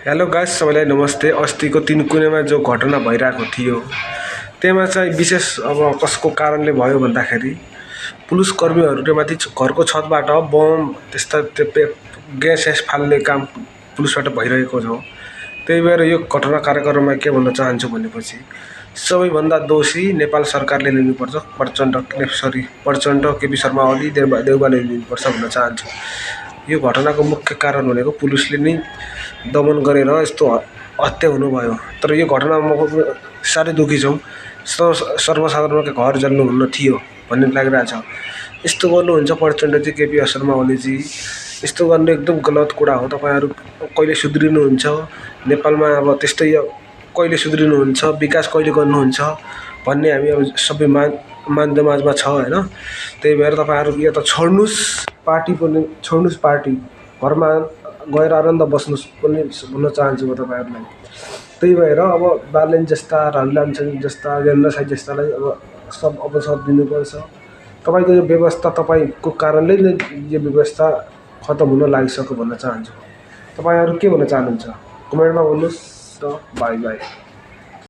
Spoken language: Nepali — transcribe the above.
हेलो गाइस, सबैलाई नमस्ते। अस्तिको 3 कुनेमा जो घटना भइरहेको थियो त्यसमा चाहिँ विशेष अब कसको कारणले भयो भन्दाखेरि पुलिसकर्मीहरूले माथि घरको छतबाट बम त्यस्ता ग्यास फाल्ने काम पुलिसबाट भइरहेको छ। त्यही भएर यो घटना कार्यक्रममा के भन्न चाहन्छु भनेपछि सबैभन्दा दोषी नेपाल सरकारले लिनुपर्छ। प्रचण्ड केपी शर्मा ओली देउबाले लिनुपर्छ भन्न चाहन्छु। यो घटनाको मुख्य कारण भनेको पुलिसले नै दमन गरेर यस्तो हत्या हुनुभयो। तर यो घटनामा म साह्रै दुःखी छौँ। सर्वसाधारणको घर जल्नुहुन्न थियो भन्ने लागिरहेछ। यस्तो गर्नुहुन्छ प्रचण्डजी, केपी शर्मा ओलीजी, यस्तो गर्नु एकदम गलत कुरा हो। तपाईँहरू कहिले सुध्रिनुहुन्छ? नेपालमा अब त्यस्तै कहिले सुध्रिनुहुन्छ, विकास कहिले गर्नुहुन्छ भन्ने हामी अब सबै मानदमाजमा छ होइन। त्यही भएर तपाईँहरू या त छोड्नुहोस्, पार्टी पनि छोड्नुहोस्, पार्टी घरमा गएर आनन्द बस्नुहोस् पनि भन्न चाहन्छु म तपाईँहरूलाई। त्यही भएर अब बालेन जस्ता, राहुल लामछाने जस्ता, ज्ञानेन्द्र साई जस्तालाई अब अवसर दिनुपर्छ। तपाईँको यो व्यवस्था तपाईँको कारणले नै यो व्यवस्था खतम हुन लागिसक्यो भन्न चाहन्छु। तपाईँहरू के भन्न चाहनुहुन्छ कमेन्टमा भन्नुहोस्। By by.